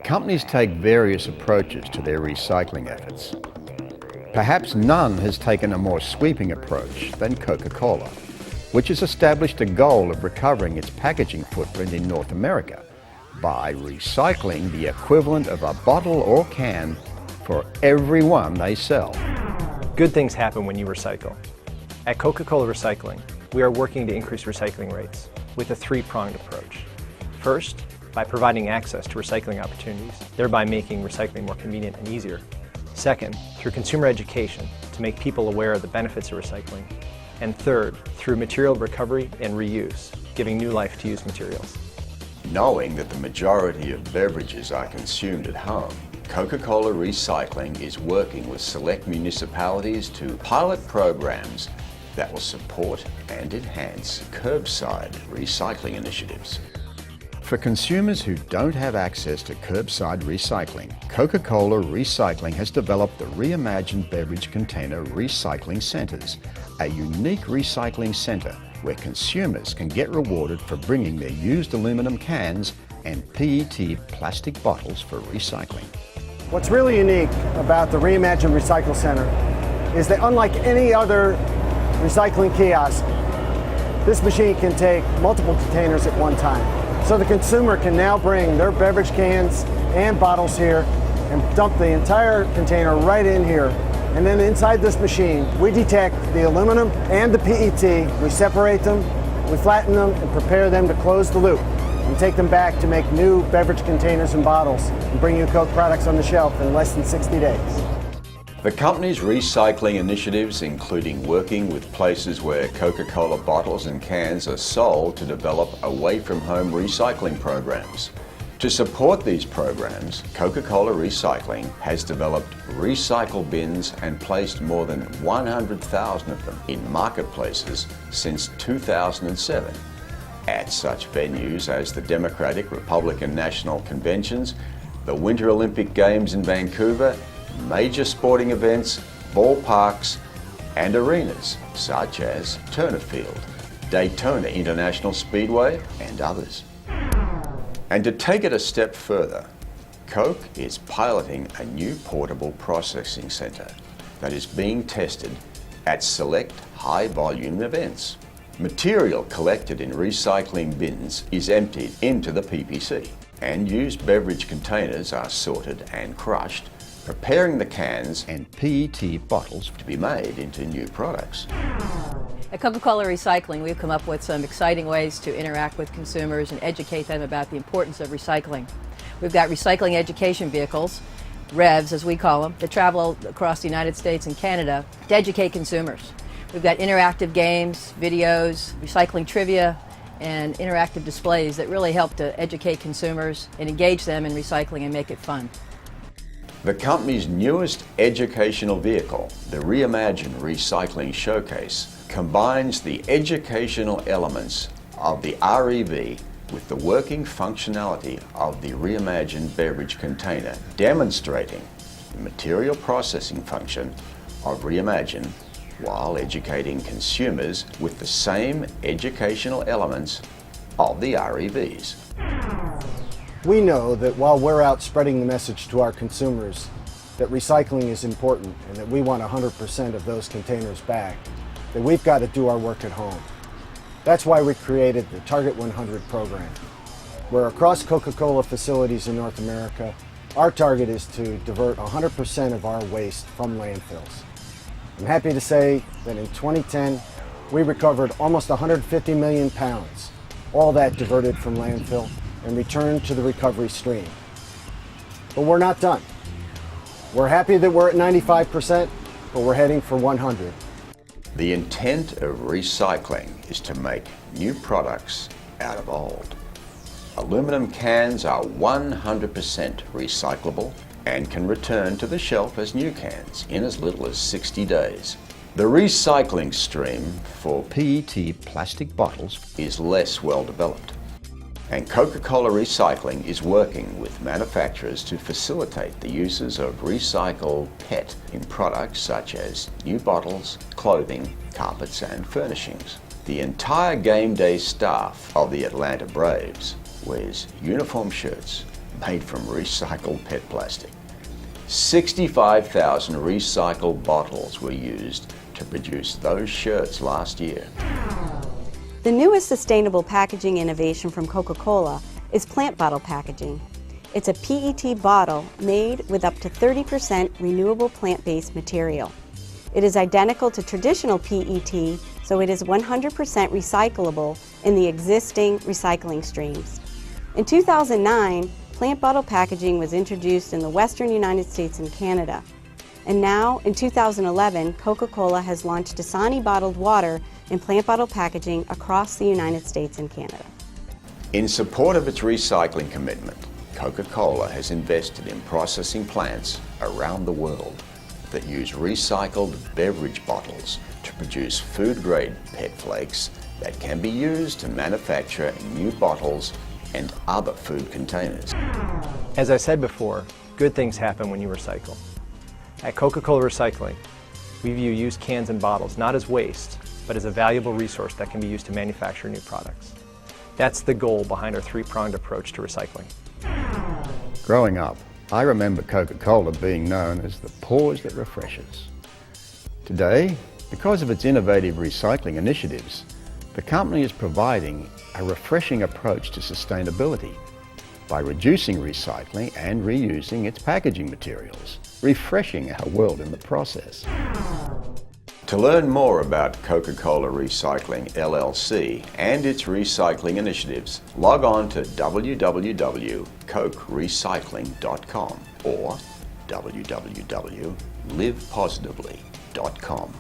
Companies take various approaches to their recycling efforts. Perhaps none has taken a more sweeping approach than Coca-Cola, which has established a goal of recovering its packaging footprint in North America by recycling the equivalent of a bottle or can for every one they sell. Good things happen when you recycle. At Coca-Cola Recycling, we are working to increase recycling rates with a three-pronged approach. First, by providing access to recycling opportunities, thereby making recycling more convenient and easier. Second, through consumer education to make people aware of the benefits of recycling. And third, through material recovery and reuse, giving new life to used materials. Knowing that the majority of beverages are consumed at home, Coca-Cola Recycling is working with select municipalities to pilot programs that will support and enhance curbside recycling initiatives. For consumers who don't have access to curbside recycling, Coca-Cola Recycling has developed the reimagined beverage container recycling centers, a unique recycling center where consumers can get rewarded for bringing their used aluminum cans and PET plastic bottles for recycling. What's really unique about the Reimagined Recycle Center is that unlike any other recycling kiosk, this machine can take multiple containers at one time. So the consumer can now bring their beverage cans and bottles here and dump the entire container right in here. And then inside this machine, we detect the aluminum and the PET. We separate them, we flatten them, and prepare them to close the loop and take them back to make new beverage containers and bottles and bring you Coke products on the shelf in less than 60 days. The company's recycling initiatives, including working with places where Coca-Cola bottles and cans are sold, to develop away-from-home recycling programs. To support these programs, Coca-Cola Recycling has developed recycle bins and placed more than 100,000 of them in marketplaces since 2007. At such venues as the Democratic, Republican National Conventions, the Winter Olympic Games in Vancouver, major sporting events, ballparks, and arenas such as Turner Field, Daytona International Speedway, and others. And to take it a step further, Coke is piloting a new portable processing center that is being tested at select high-volume events. Material collected in recycling bins is emptied into the PPC, and used beverage containers are sorted and crushed, preparing the cans and PET bottles to be made into new products. At Coca-Cola Recycling, we've come up with some exciting ways to interact with consumers and educate them about the importance of recycling. We've got recycling education vehicles, REVs as we call them, that travel across the United States and Canada to educate consumers. We've got interactive games, videos, recycling trivia, and interactive displays that really help to educate consumers and engage them in recycling and make it fun. The company's newest educational vehicle, the Reimagined Recycling Showcase, combines the educational elements of the REV with the working functionality of the reimagined beverage container, demonstrating the material processing function of Reimagine while educating consumers with the same educational elements of the REVs. We know that while we're out spreading the message to our consumers that recycling is important and that we want 100% of those containers back, that we've got to do our work at home. That's why we created the Target 100 program, where across Coca-Cola facilities in North America, our target is to divert 100% of our waste from landfills. I'm happy to say that in 2010, we recovered almost 150 million pounds, all that diverted from landfill and returned to the recovery stream. But we're not done. We're happy that we're at 95%, but we're heading for 100. The intent of recycling is to make new products out of old. Aluminum cans are 100% recyclable and can return to the shelf as new cans in as little as 60 days. The recycling stream for PET plastic bottles is less well developed, and Coca-Cola Recycling is working with manufacturers to facilitate the uses of recycled PET in products such as new bottles, clothing, carpets, and furnishings. The entire game day staff of the Atlanta Braves wears uniform shirts, made from recycled PET plastic. 65,000 recycled bottles were used to produce those shirts last year. The newest sustainable packaging innovation from Coca-Cola is plant bottle packaging. It's a PET bottle made with up to 30% renewable plant-based material. It is identical to traditional PET, so it is 100% recyclable in the existing recycling streams. In 2009, plant bottle packaging was introduced in the Western United States and Canada. And now, in 2011, Coca-Cola has launched Dasani bottled water in plant bottle packaging across the United States and Canada. In support of its recycling commitment, Coca-Cola has invested in processing plants around the world that use recycled beverage bottles to produce food-grade PET flakes that can be used to manufacture new bottles and other food containers. As I said before, good things happen when you recycle. At Coca-Cola Recycling, we view used cans and bottles not as waste, but as a valuable resource that can be used to manufacture new products. That's the goal behind our three-pronged approach to recycling. Growing up, I remember Coca-Cola being known as the pause that refreshes. Today, because of its innovative recycling initiatives, the company is providing a refreshing approach to sustainability by reducing recycling and reusing its packaging materials, refreshing our world in the process. To learn more about Coca-Cola Recycling LLC and its recycling initiatives, log on to www.cokerecycling.com or www.livepositively.com.